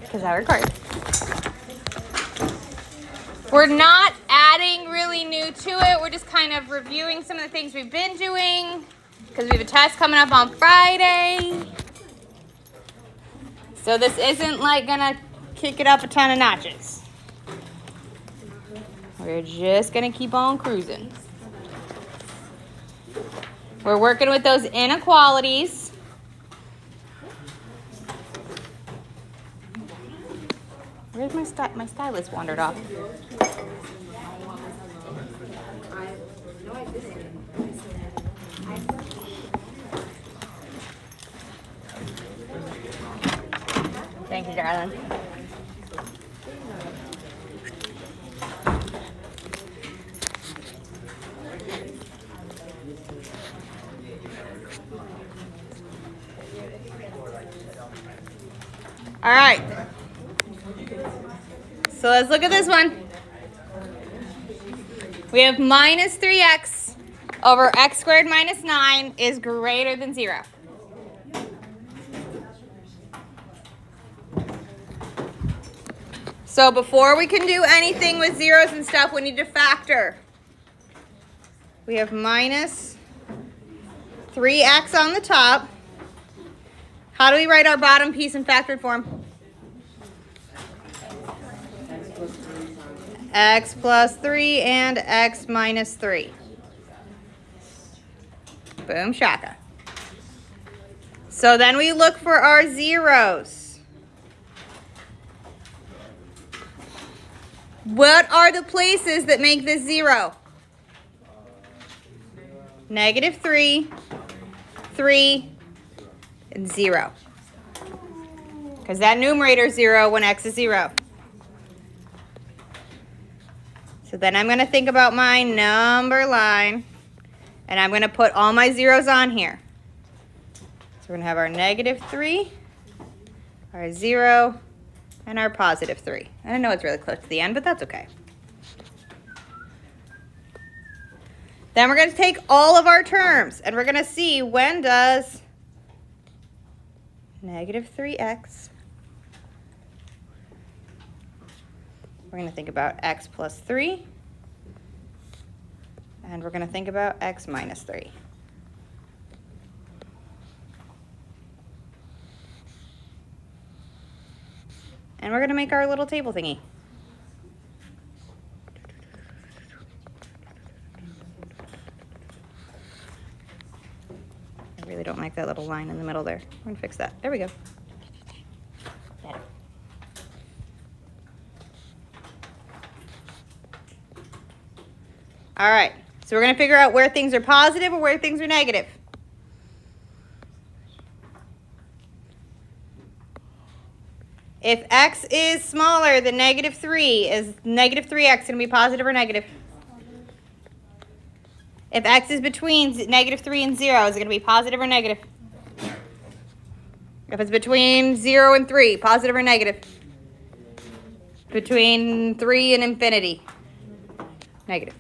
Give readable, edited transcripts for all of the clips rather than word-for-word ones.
because I record. We're not adding really new to it. We're just kind of reviewing some of the things we've been doing because we have a test coming up on Friday. So this isn't like gonna kick it up a ton of notches. We're just gonna keep on cruising. We're working with those inequalities. Where's my stylus wandered off? Thank you, darling. All right. So let's look at this one. We have minus 3x over x squared minus 9 is greater than 0. So before we can do anything with zeros and stuff, we need to factor. We have minus 3x on the top. How do we write our bottom piece in factored form? X plus 3 and x minus 3. Boom shaka. So then we look for our zeros. What are the places that make this 0? Negative 3, 3, and 0. Because that numerator is 0 when x is 0. So then I'm going to think about my number line, and I'm going to put all my zeros on here. So we're going to have our negative 3, our 0, and our positive 3. And I know it's really close to the end, but that's okay. Then we're going to take all of our terms, and we're going to see when does negative 3x. We're going to think about x plus 3. And we're going to think about x minus 3. And we're going to make our little table thingy. I really don't like that little line in the middle there. We're going to fix that. There we go. Better. All right, so we're going to figure out where things are positive or where things are negative. If x is smaller than negative 3, is negative 3x going to be positive or negative? If x is between negative 3 and 0, is it going to be positive or negative? If it's between 0 and 3, positive or negative? Between 3 and infinity, negative.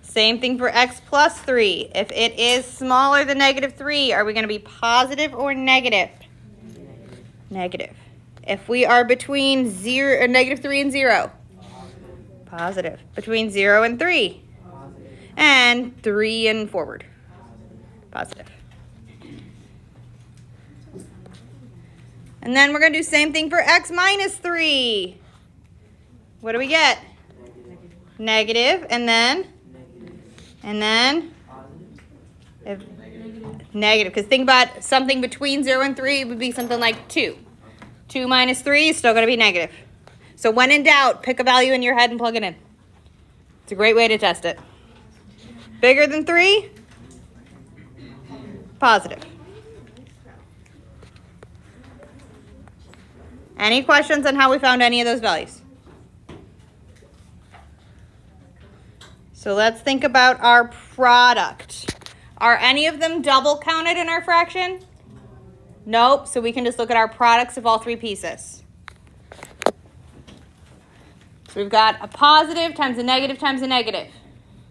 Same thing for x plus 3. If it is smaller than negative 3, are we going to be positive or negative? Negative. If we are between negative 3 and 0, positive. Between 0 and 3, and 3 and forward, positive. And then we're going to do the same thing for x minus 3. What do we get? Negative, and then if negative, because think about something between 0 and 3 would be something like 2. 2 minus 3 is still going to be negative. So when in doubt, pick a value in your head and plug it in. It's a great way to test it. Bigger than 3, positive. Any questions on how we found any of those values? So let's think about our product. Are any of them double counted in our fraction? Nope, so we can just look at our products of all three pieces. So we've got a positive times a negative times a negative.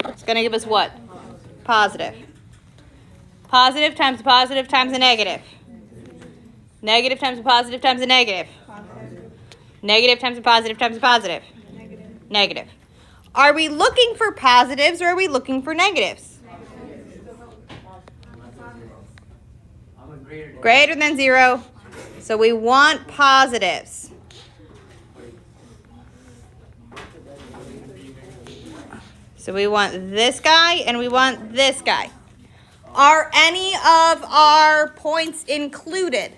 It's going to give us what? Positive. Positive times a negative. Negative times a positive times a negative. Positive. Negative times a positive times a positive. Negative. Negative. Are we looking for positives or are we looking for negatives? Greater than 0. So we want positives. So we want this guy and we want this guy. Are any of our points included?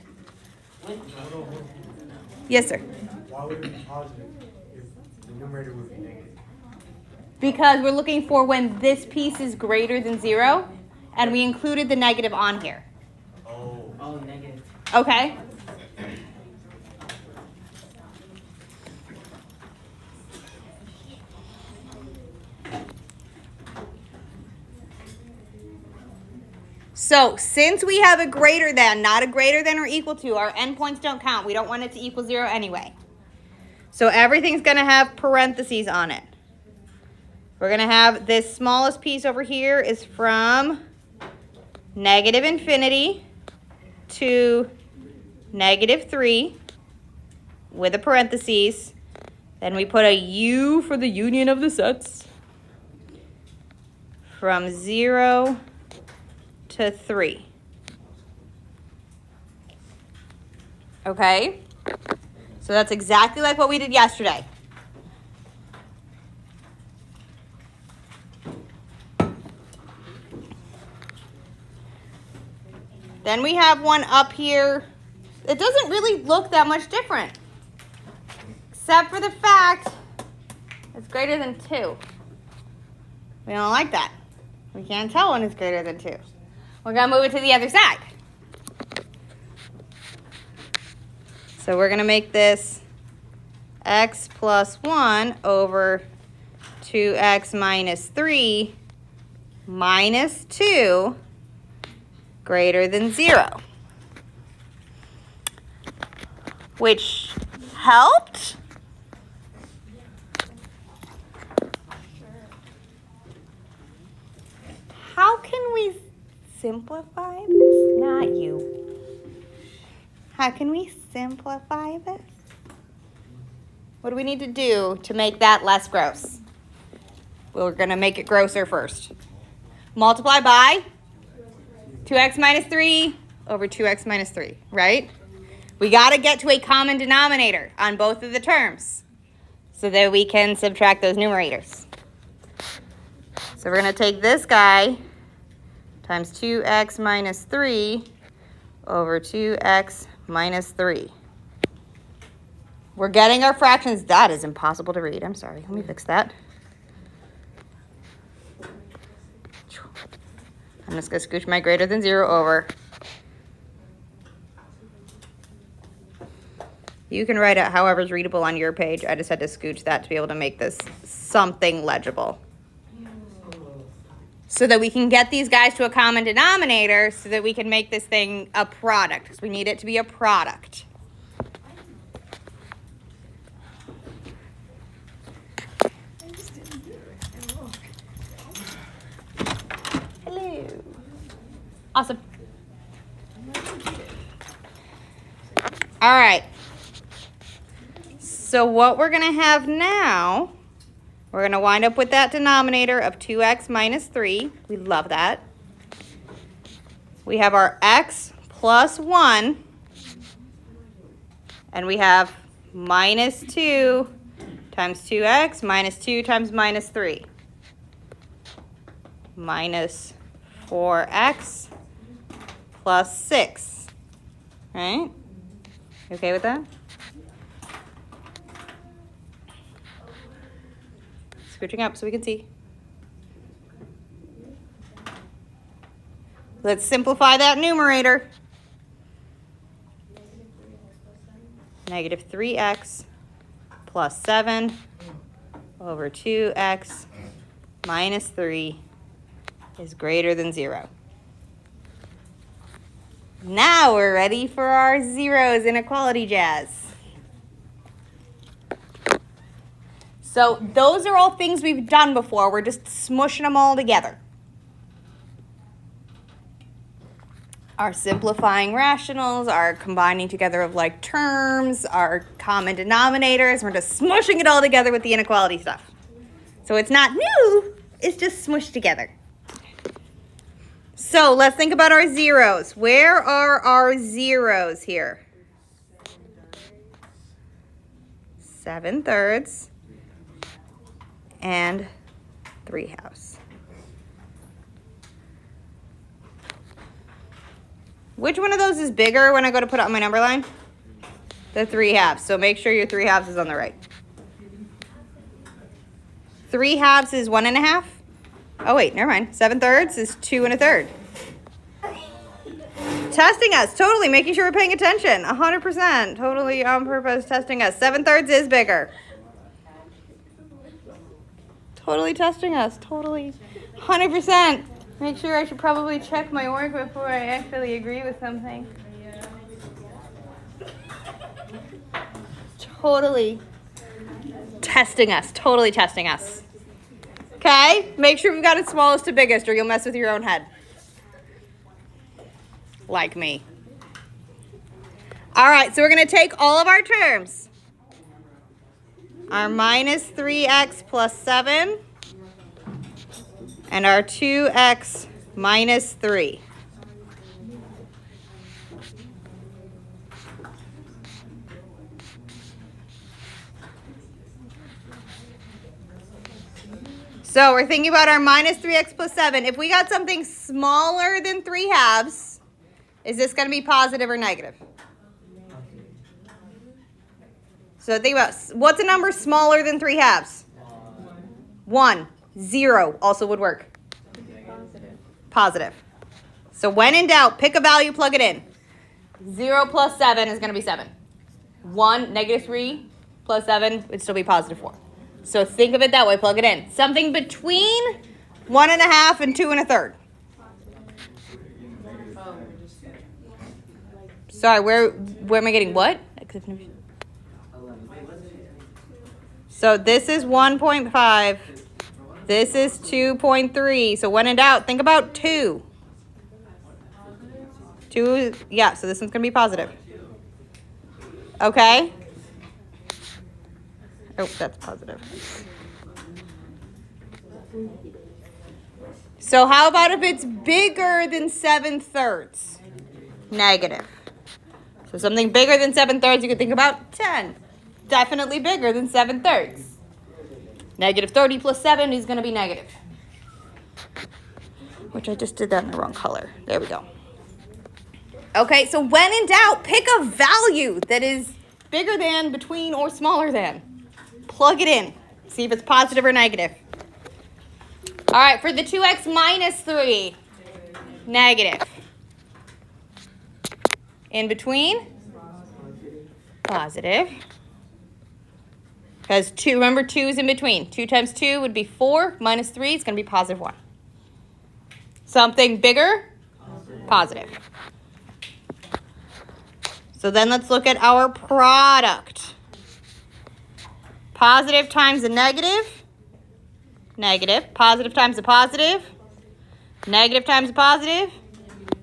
Yes, sir. Why would it be positive if the numerator would be negative? Because we're looking for when this piece is greater than 0, and we included the negative on here. Oh, negative. Okay? So, since we have a greater than, not a greater than or equal to, our endpoints don't count. We don't want it to equal 0 anyway. So, everything's going to have parentheses on it. We're going to have this smallest piece over here is from negative infinity to negative 3 with a parentheses. Then we put a U for the union of the sets from 0 to 3. Okay? So that's exactly like what we did yesterday. Then we have one up here. It doesn't really look that much different, except for the fact it's greater than 2. We don't like that. We can't tell when it's greater than 2. We're going to move it to the other side. So we're going to make this x plus 1 over 2x minus 3 minus 2 greater than 0. Which helped. How can we simplify this? Not you. How can we simplify this? What do we need to do to make that less gross? We're going to make it grosser first. Multiply by 2x minus 3 over 2x minus 3, right? We got to get to a common denominator on both of the terms so that we can subtract those numerators. So we're going to take this guy times 2x minus 3 over 2x minus 3. We're getting our fractions. That is impossible to read. I'm sorry. Let me fix that. I'm just going to scooch my greater than 0 over. You can write it however's readable on your page. I just had to scooch that to be able to make this something legible. So that we can get these guys to a common denominator so that we can make this thing a product. Because we need it to be a product. Hello. Awesome. All right. So what we're going to have now, we're going to wind up with that denominator of 2x minus 3. We love that. We have our x plus 1. And we have minus 2 times 2x minus 2 times minus 3. Minus 4x plus 6. Right? You okay with that? Scooching up so we can see. Let's simplify that numerator. Negative 3x plus 7 over 2x minus 3 is greater than 0. Now we're ready for our zeros inequality jazz. So those are all things we've done before. We're just smushing them all together. our simplifying rationals, our combining together of like terms, our common denominators. We're just smushing it all together with the inequality stuff. So it's not new, it's just smushed together. So let's think about our zeros. Where are our zeros here? 7/3 and 3/2. Which one of those is bigger when I go to put it on my number line? The 3/2. So make sure your 3/2 is on the right. 3/2 is 1 1/2. Oh wait, never mind. 7/3 is 2 1/3. Testing us, totally making sure we're paying attention. 100%, totally on purpose testing us. 7/3 is bigger. Totally testing us, totally. 100%. Make sure I should probably check my work before I actually agree with something. Totally testing us, totally testing us. Okay, make sure we've got it smallest to biggest or you'll mess with your own head. Like me. All right, so we're going to take all of our terms. Our minus 3x plus 7 and our 2x minus 3. So we're thinking about our minus 3x plus 7. If we got something smaller than 3/2, is this going to be positive or negative? So think about, what's a number smaller than 3/2? 1. 0 also would work. Positive. So when in doubt, pick a value, plug it in. 0 plus 7 is going to be 7. 1, negative 3 plus 7 would still be positive 4. So think of it that way, plug it in. Something between 1 1/2 and 2 1/3. Sorry, where am I getting what? So this is 1.5. This is 2.3. So when in doubt, think about 2. 2, yeah, so this one's going to be positive. Okay? Oh, that's positive. So how about if it's bigger than 7/3? Negative. So something bigger than 7/3, you could think about 10. Definitely bigger than 7/3. Negative 30 plus 7 is going to be negative. Which I just did that in the wrong color. There we go. Okay, so when in doubt, pick a value that is bigger than, between, or smaller than. Plug it in. See if it's positive or negative. All right, for the 2x minus 3, negative. In between, positive. Because 2, remember 2 is in between. 2 times 2 would be 4, minus 3 is going to be positive 1. Something bigger, positive. So then let's look at our product. Positive times a negative, negative. Positive times a positive, negative times a positive,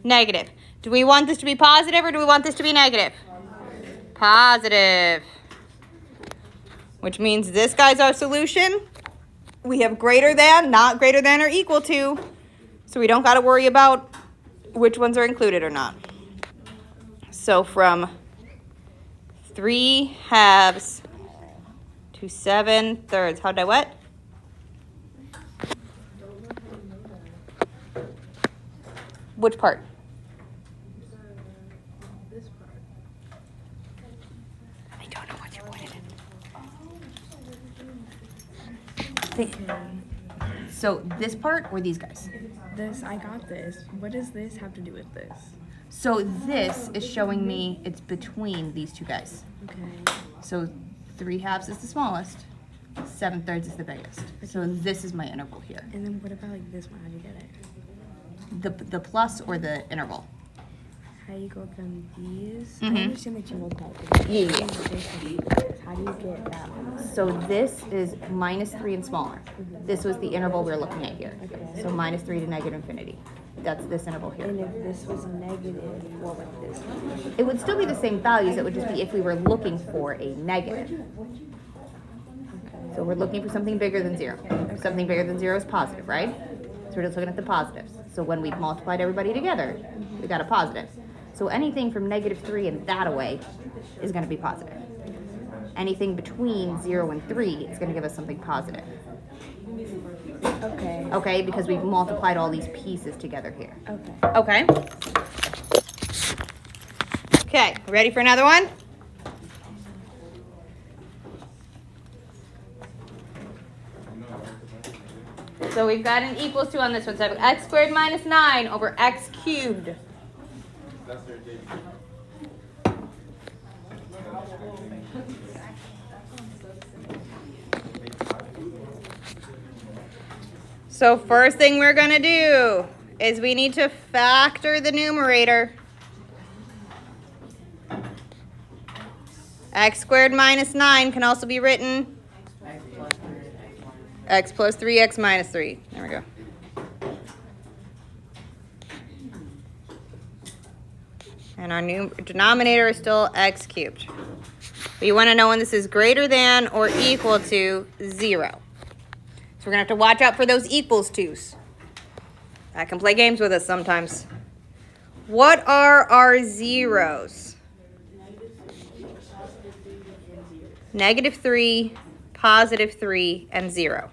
negative. Do we want this to be positive or do we want this to be negative? Positive. Which means this guy's our solution. We have greater than, not greater than, or equal to. So we don't got to worry about which ones are included or not. So from 3/2 to 7/3. How did I what? Which part? I don't know what you pointed at. So this part or these guys? This, I got this. What does this have to do with this? So this is showing me it's between these two guys. Okay. So 3/2 is the smallest, 7/3 is the biggest. So this is my interval here. And then what about like this one? How do you get it? The plus or the interval? How do you go from these? Mhm. I understand that you multiply. Yeah. How do you get that one? So this is minus 3 and smaller. This was the interval we're looking at here. So minus 3 to negative infinity. that's this interval here. And if this was negative, what would this be? It would still be the same values. It would just be if we were looking for a negative. So we're looking for something bigger than 0. Something bigger than 0 is positive, right? So we're just looking at the positives. So when we've multiplied everybody together, we got a positive. So anything from -3 and that away is going to be positive. Anything between 0 and 3 is going to give us something positive. Okay. Okay, because we've multiplied all these pieces together here. Okay. Okay. Okay, ready for another one? So we've got an equals to on this one. So I have x squared minus 9 over x cubed. So first thing we're going to do is we need to factor the numerator. X squared minus 9 can also be written x plus 3x minus 3. There we go. And our new denominator is still x cubed. But you want to know when this is greater than or equal to 0. So we're going to have to watch out for those equals to's. That can play games with us sometimes. What are our zeros? -3, +3, and 0.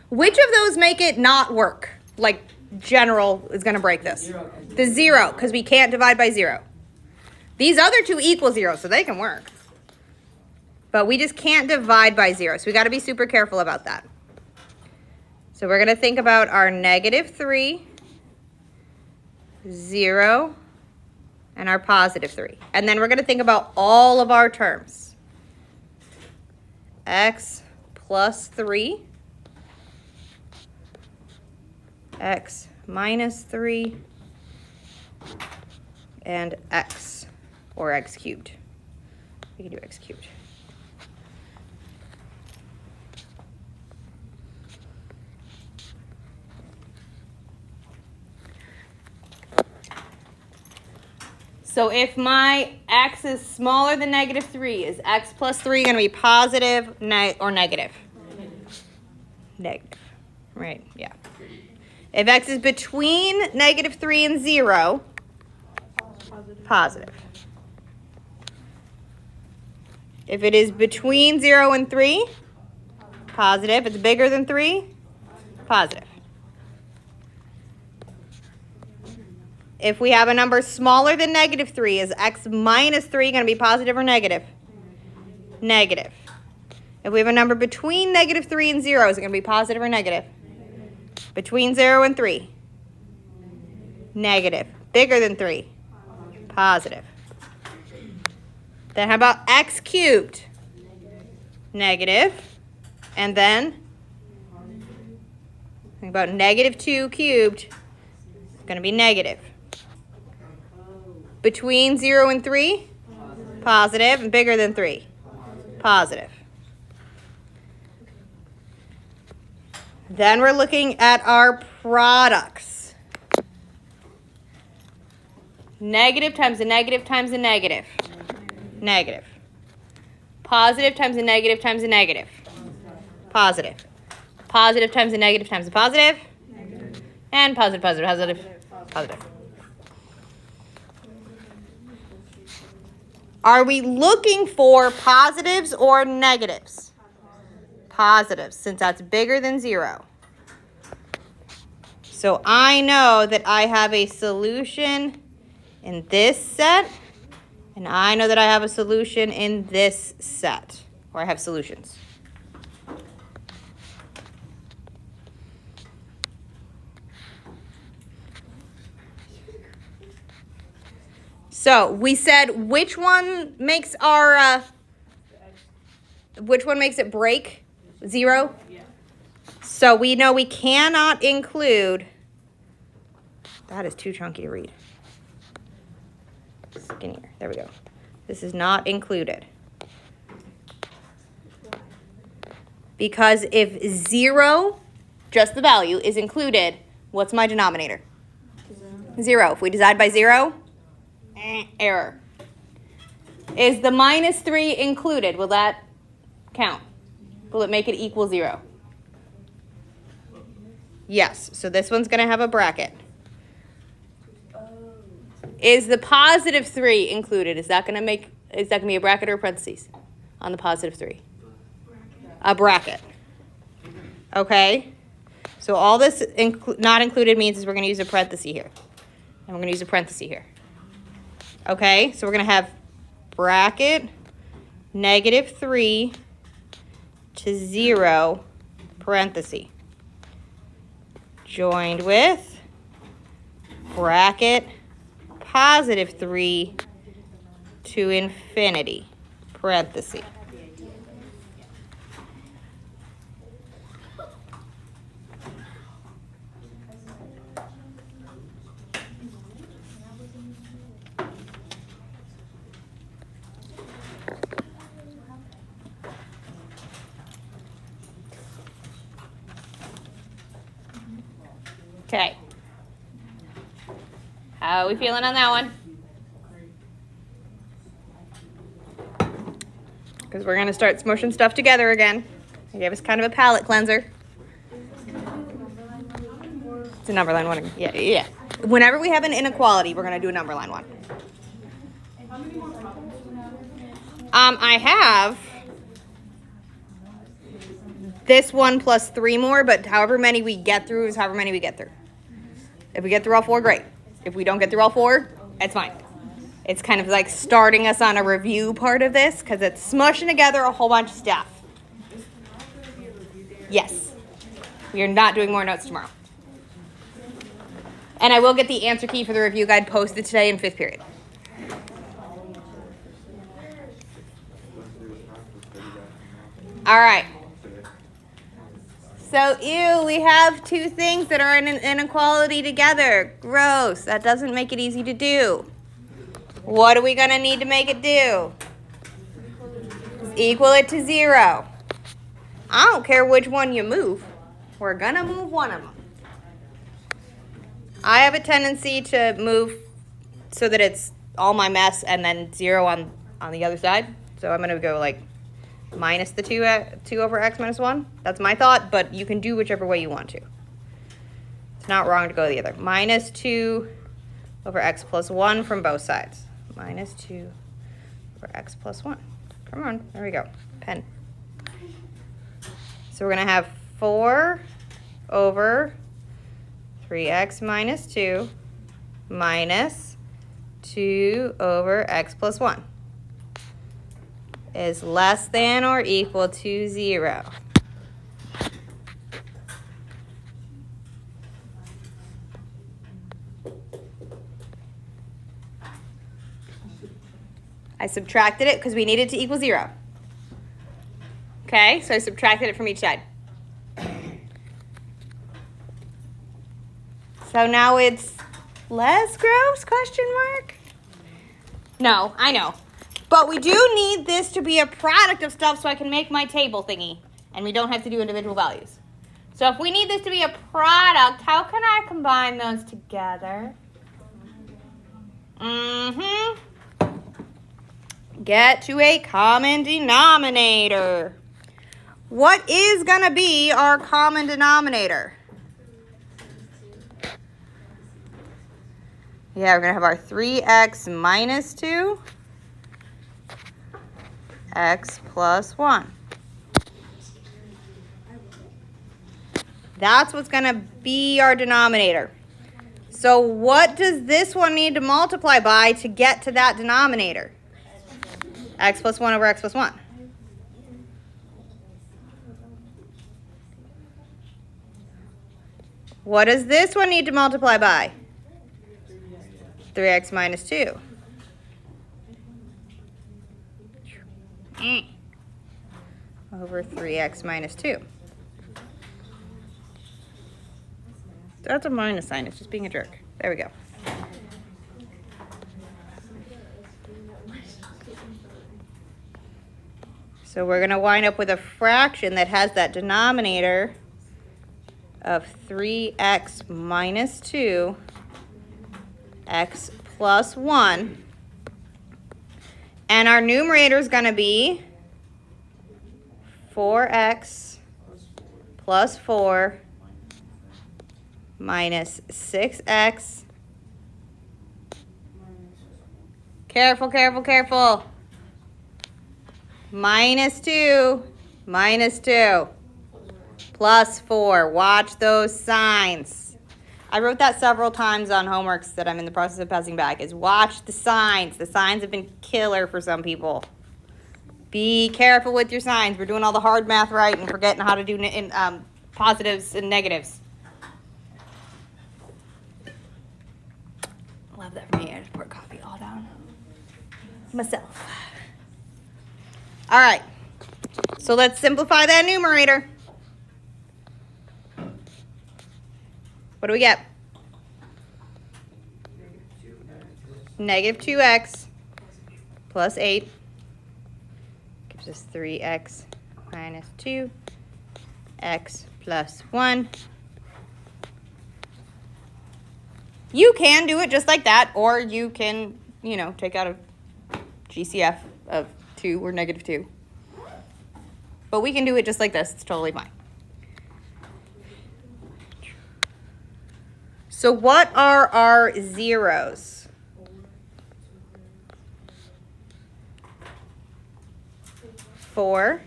Which of those make it not work? Like general is going to break this. The 0, because we can't divide by 0. These other two equal 0, so they can work. But we just can't divide by 0, so we got to be super careful about that. So we're going to think about our -3, 0, and our +3. And then we're going to think about all of our terms. X plus 3, x minus 3, and x, or x cubed. We can do x cubed. So if my x is smaller than -3, is x plus 3 going to be positive or negative? Negative. Right, yeah. If x is between -3 and 0, positive. If it is between 0 and 3, positive. If it's bigger than 3, positive. If we have a number smaller than -3, is x minus 3 going to be positive or negative? Negative. If we have a number between -3 and 0, is it going to be positive or negative? Between 0 and 3? Negative. Bigger than 3? Positive. Then how about x cubed? Negative. And then, think about -2 cubed. It's going to be negative. Between 0 and 3, positive, and bigger than 3, positive. Then we're looking at our products. Negative times a negative times a negative. Negative. Positive times a negative times a negative. Positive. Positive times a negative times a positive. And positive, positive, positive, positive. Are we looking for positives or negatives? Positives, since that's bigger than 0. So I know that I have a solution in this set, and I know that I have a solution in this set, or I have solutions. So we said which one makes our which one makes it break? 0? Yeah. So we know we cannot include, that is too chunky to read. Skinnier. There we go. This is not included. Because if 0 just the value, is included, what's my denominator? 0. If we divide by 0, error. Is the minus 3 included? Will that count? Will it make it equal 0? Yes. So this one's going to have a bracket. Is the positive 3 included? Is that going to be a bracket or a parentheses on the positive 3? A bracket. Okay. So all this not included means is we're going to use a parenthesis here. And we're going to use a parenthesis here. Okay. So we're going to have bracket negative 3 to 0 parenthesis joined with bracket positive 3 to infinity parenthesis. Okay. How are we feeling on that one? Because we're going to start smushing stuff together again. I gave us kind of a palate cleanser. It's a number line one. Yeah. Whenever we have an inequality, we're going to do a number line one. I have this one plus 3 more, but however many we get through is however many we get through. If we get through all 4, great. If we don't get through all 4, it's fine. It's kind of like starting us on a review part of this because it's smushing together a whole bunch of stuff. Yes. We are not doing more notes tomorrow. And I will get the answer key for the review guide posted today in 5th period. All right. So, we have 2 things that are in an inequality together. Gross. That doesn't make it easy to do. What are we going to need to make it do? Equal it to 0. I don't care which one you move. We're going to move one of them. I have a tendency to move so that it's all my mess and then 0 on the other side. So I'm going to go like minus the 2 over x minus 1. That's my thought, but you can do whichever way you want to. It's not wrong to go the other. Minus 2 over x plus 1 from both sides. Minus 2 over x plus 1. Come on, there we go. Pen. So we're going to have 4 over 3x minus 2 minus 2 over x plus 1. Is less than or equal to 0. I subtracted it because we need it to equal 0. Okay, so I subtracted it from each side. So now it's less gross, question mark? No, I know. But we do need this to be a product of stuff so I can make my table thingy. And we don't have to do individual values. So if we need this to be a product, how can I combine those together? Get to a common denominator. What is going to be our common denominator? Yeah, we're going to have our 3x minus 2. X plus 1. That's what's going to be our denominator. So what does this one need to multiply by to get to that denominator? X plus 1 over x plus 1. What does this one need to multiply by? 3x minus 2. Over 3x minus 2. That's a minus sign. It's just being a jerk. There we go. So we're going to wind up with a fraction that has that denominator of 3x minus 2, x plus 1. And our numerator is going to be 4x plus 4 minus 6x. Careful, careful, careful. Minus 2, minus 2, plus 4. Watch those signs. I wrote that several times on homeworks that I'm in the process of passing back, is watch the signs. The signs have been killer for some people. Be careful with your signs. We're doing all the hard math right and forgetting how to do positives and negatives. Love that for me. I just poured coffee all down myself. All right. So let's simplify that numerator. What do we get? Negative 2x plus 8 gives us 3x minus 2, x plus 1. You can do it just like that, or you can, take out a GCF of 2 or negative 2. But we can do it just like this. It's totally fine. So what are our zeros? Four.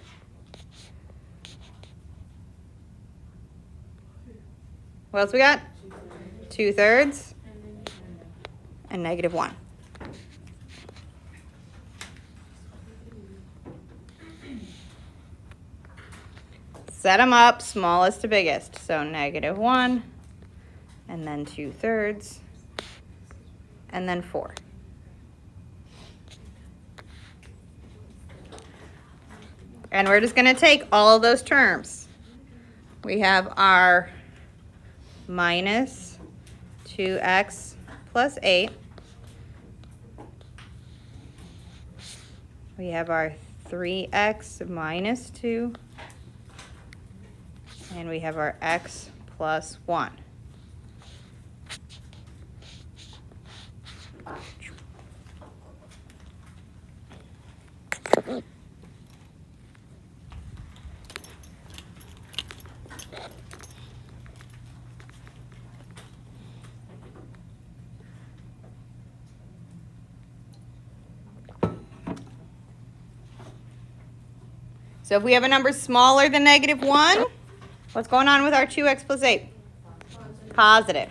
What else we got? 2/3 and negative 1. Set them up smallest to biggest. So negative 1, and then 2/3, and then 4. And we're just going to take all of those terms. We have our minus 2x plus 8. We have our 3x minus 2. And we have our x plus 1. So if we have a number smaller than negative 1, what's going on with our 2x plus 8? Positive.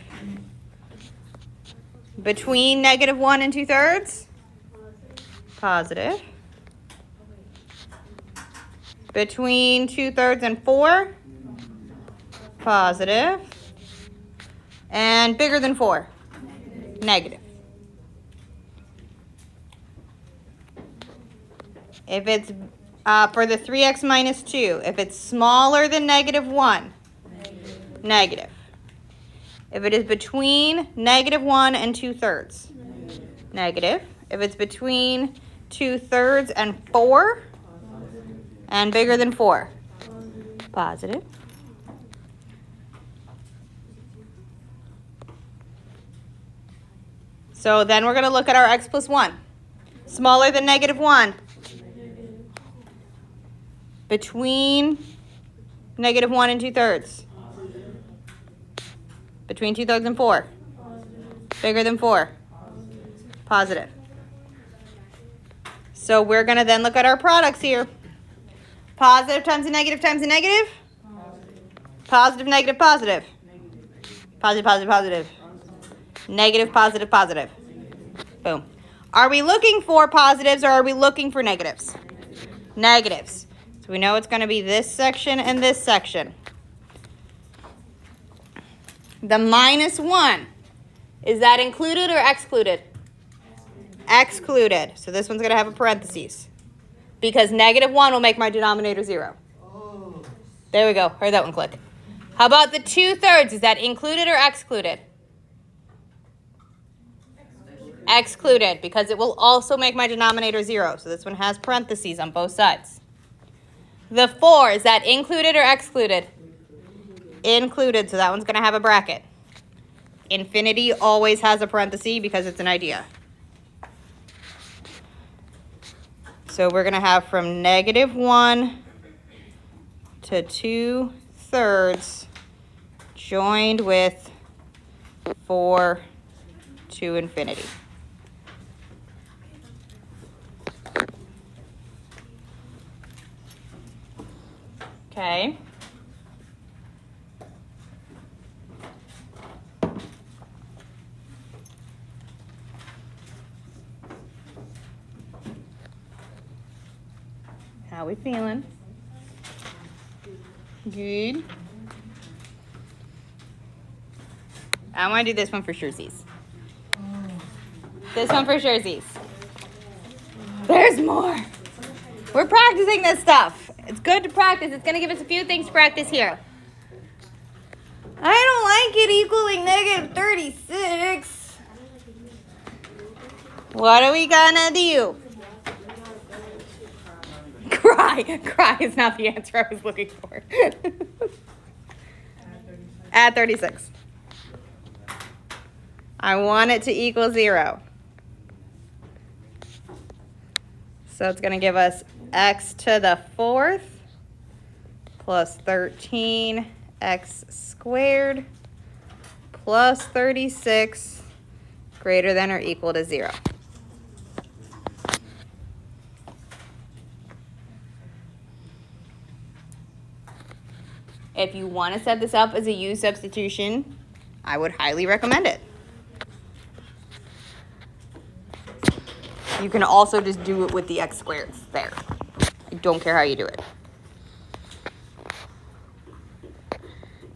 Between negative 1 and 2/3? Positive. Between 2/3 and 4? Positive. And bigger than 4? Negative. If it's for the 3x minus 2, if it's smaller than negative 1, negative. If it is between negative 1 and 2/3, negative. If it's between 2/3 and 4, and bigger than 4, positive. So then we're going to look at our x plus 1. Smaller than negative 1. Between negative 1 and 2/3. Between 2/3 and 4. Bigger than 4. Positive. So we're going to then look at our products here. Positive times a negative times a negative. Positive, negative, positive. Positive, positive, positive. Negative, positive, positive. Boom. Are we looking for positives or are we looking for negatives? Negatives. So we know it's going to be this section and this section. The minus 1, is that included or excluded? Excluded. So this one's going to have a parentheses. Because negative 1 will make my denominator 0. There we go. Heard that one click. How about the 2/3? Is that included or excluded? Excluded, because it will also make my denominator 0. So this one has parentheses on both sides. The 4, is that included or excluded? included, so that one's going to have a bracket. Infinity always has a parenthesis because it's an idea. So we're going to have from -1 to 2/3 joined with 4 to infinity. Okay. How we feeling? Good. I want to do this one for surezies. This one for surezies. There's more. We're practicing this stuff. It's good to practice. It's going to give us a few things to practice here. I don't like it equaling -36. What are we going to do? Cry. Cry is not the answer I was looking for. Add 36. I want it to equal 0. So it's going to give us x to the 4th plus 13x squared plus 36 greater than or equal to 0. If you want to set this up as a U substitution, I would highly recommend it. You can also just do it with the x squareds there. I don't care how you do it.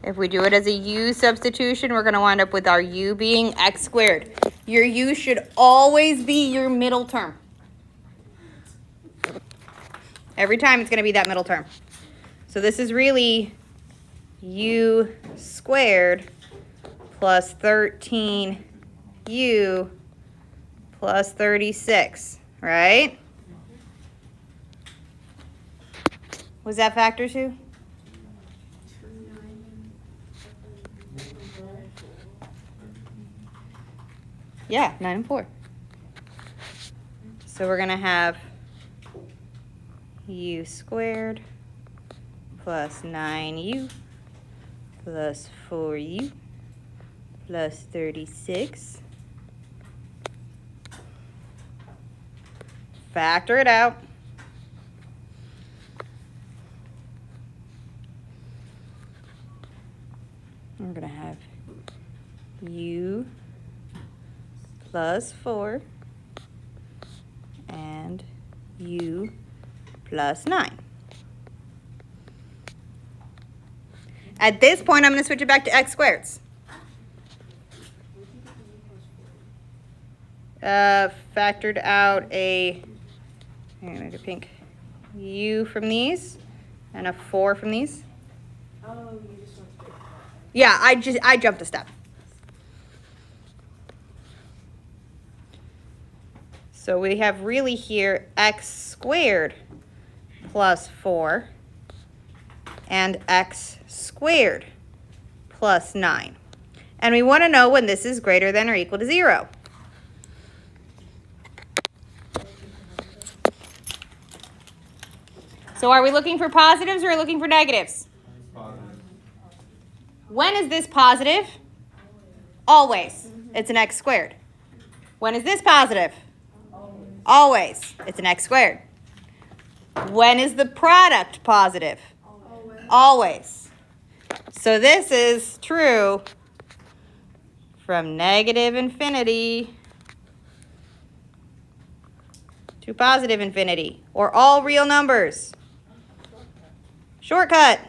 If we do it as a U substitution, we're going to wind up with our U being x squared. Your U should always be your middle term. Every time it's going to be that middle term. So this is really U squared plus 13U plus 36, right? Was that factor 2? Yeah, 9 and 4. So we're going to have U squared plus 9U plus 4U plus 36. Factor it out. We're going to have U plus 4 and U plus 9. At this point, I'm going to switch it back to x squareds. Factored out a, I'm going to make it pink, U from these and a 4 from these. Oh, you just want to. Yeah, I jumped a step. So we have really here x squared plus 4 and x squared plus 9. And we want to know when this is greater than or equal to 0. So are we looking for positives or are we looking for negatives? Positive. When is this positive? Always. It's an x squared. When is this positive? Always. It's an x squared. When is the product positive? Always. So this is true from negative infinity to positive infinity, or all real numbers. Shortcut.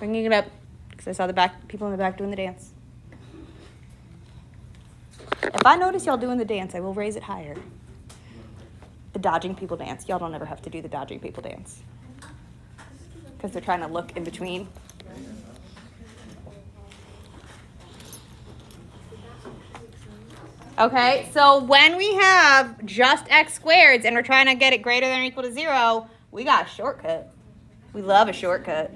Bringing it up because I saw the back people in the back doing the dance. If I notice y'all doing the dance, I will raise it higher. The dodging people dance. Y'all don't ever have to do the dodging people dance because they're trying to look in between. Okay, so when we have just x squareds and we're trying to get it greater than or equal to 0, We got a shortcut. We love a shortcut.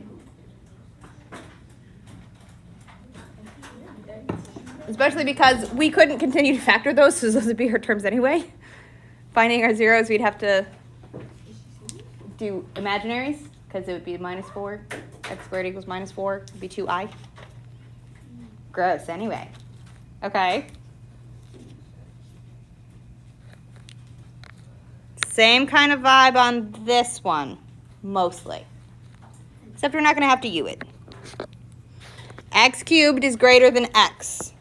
Especially because we couldn't continue to factor those, so those would be our terms anyway. Finding our zeros, we'd have to do imaginaries, because it would be minus 4. X squared equals minus 4 would be 2i. Gross, anyway. Okay. Same kind of vibe on this one, mostly. Except we're not going to have to U it. X cubed is greater than x.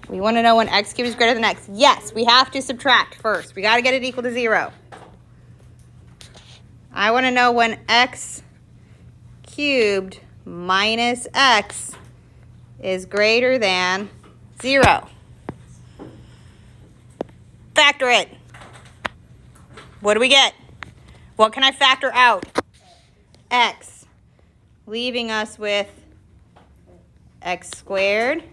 We want to know when x cubed is greater than x. Yes, we have to subtract first. We got to get it equal to 0. I want to know when x cubed minus x is greater than 0. Factor it. What do we get? What can I factor out? X. Leaving us with x squared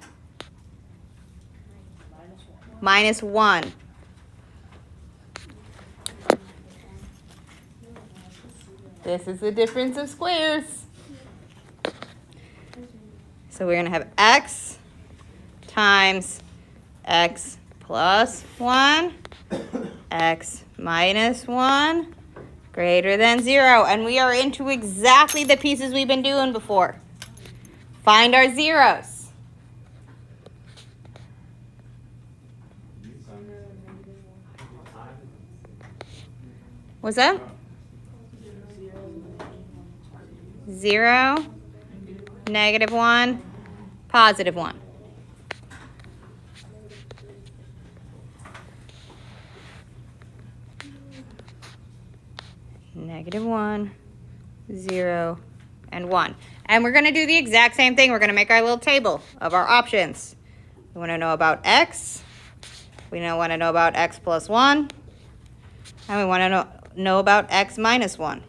minus 1. This is the difference of squares. So we're going to have x times x plus 1, x minus 1, greater than 0. And we are into exactly the pieces we've been doing before. Find our zeros. What's that? 0, -1, +1. -1, 0, and 1. And we're going to do the exact same thing. We're going to make our little table of our options. We want to know about x. We want to know about x plus 1. And we want to know about x minus 1.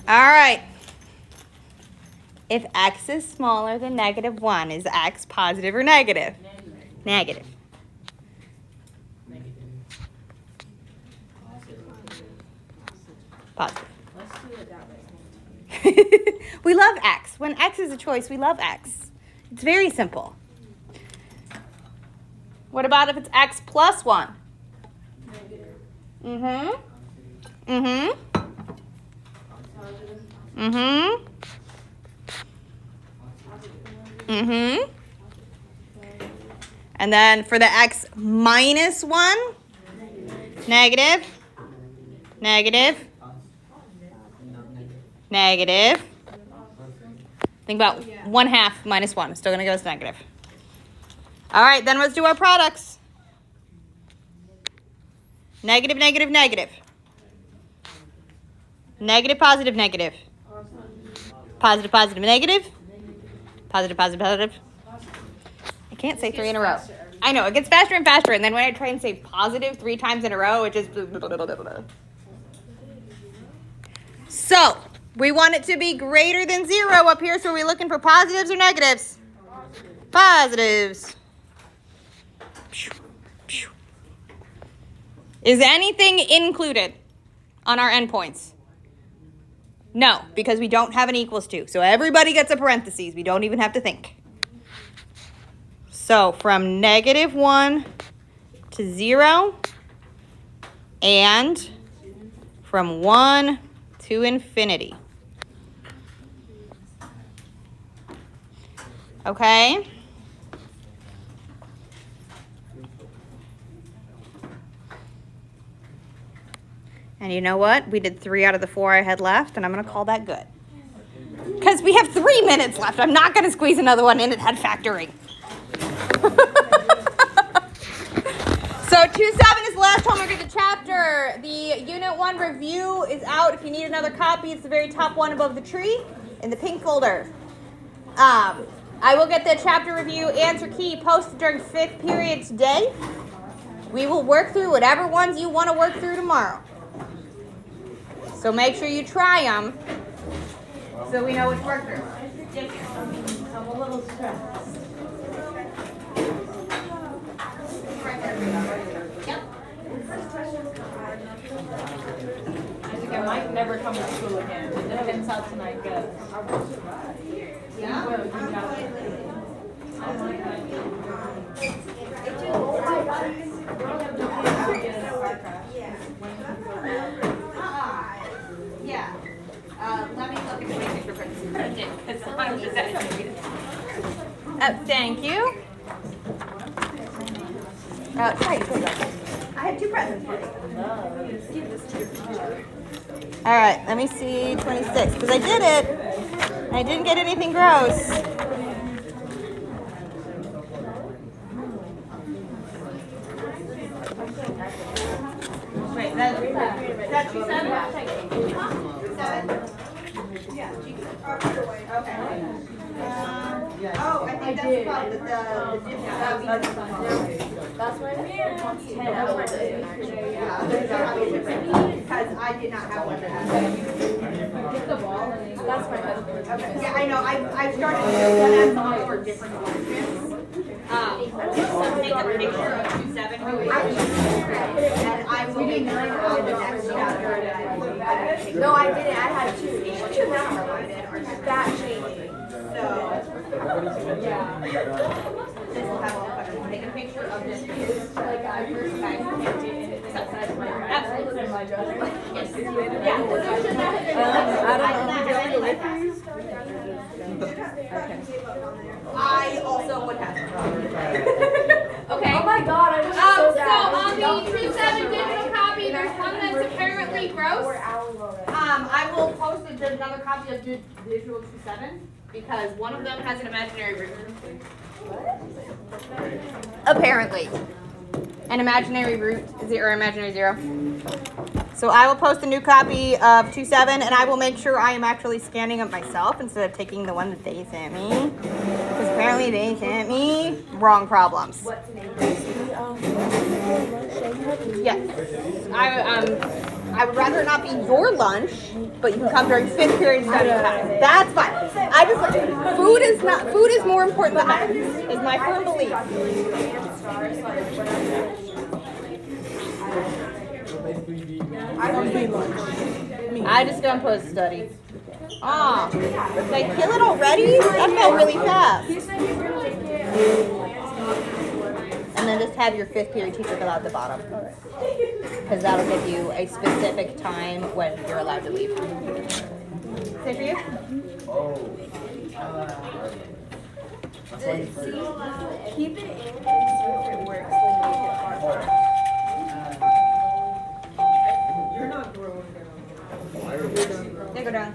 All right. If x is smaller than -1, is x positive or negative? Negative. Positive. Let's do it that way. We love x. When x is a choice, we love x. It's very simple. What about if it's x plus 1? Mm-hmm. Mm-hmm. Mm-hmm. Mm-hmm. And then for the x minus 1, negative, negative, negative. Think about 1/2 minus 1. It's still going to go as negative. All right, then let's do our products. Negative, negative, negative. Negative, positive, negative. Positive, positive, negative. Positive, positive, positive. I can't say 3 in a row. I know, it gets faster and faster, and then when I try and say positive 3 times in a row, it just... So, we want it to be greater than 0 up here, so are we looking for positives or negatives? Positives. Is anything included on our endpoints? No, because we don't have an equals to. So everybody gets a parentheses. We don't even have to think. So from -1 to 0 and from 1 to infinity. Okay? And you know what? We did 3 out of the 4 I had left, and I'm going to call that good. Because we have 3 minutes left. I'm not going to squeeze another one in. It had factoring. So 2-7 is the last homework of the chapter. The Unit 1 review is out. If you need another copy, it's the very top one above the tree in the pink folder. I will get the chapter review answer key posted during 5th period today. We will work through whatever ones you want to work through tomorrow. So make sure you try them So we know which worker. I'm a little stressed. I think I might never come to school again. It depends how tonight goes. Yeah? Yeah. Let me look at the basic reference because I'm just editing. Thank you. Sorry, I have two presents for you. All right, let me see 26 because I did it. I didn't get anything gross. Wait, that's 27? 7? Yeah. Okay. Oh, I think that's the problem. That's my man. That's my Because I did not have one that had That's my husband. Okay. Yeah, I know. I started with that for different questions. Take a picture of 27. And I will make sure on the next chapter. No, I didn't. I had two. Two not related or that shady. So, this will have all the questions. Take a picture of this. Like I first Absolutely. I also would have. Okay. Oh my god, I was so So bad. on the 2/7 digital copy, there's one that's apparently gross. I will post another copy of Digital 2/7 because one of them has an imaginary root. Apparently. An imaginary root or imaginary 0. So I will post a new copy of 2/7 and I will make sure I am actually scanning it myself instead of taking the one that they sent me. Because apparently they sent me wrong problems. Yes. I would rather it not be your lunch, but you can come during 5th period study time. That's fine. I just food is more important than that. Is my firm belief. I just don't post study. Ah, did I kill it already? That felt really fast. And then just have your 5th period teacher fill out the bottom. Because that'll give you a specific time when you're allowed to leave. Same for you? Keep it in and see if it works. Then make it hard. You're not growing down. They go down.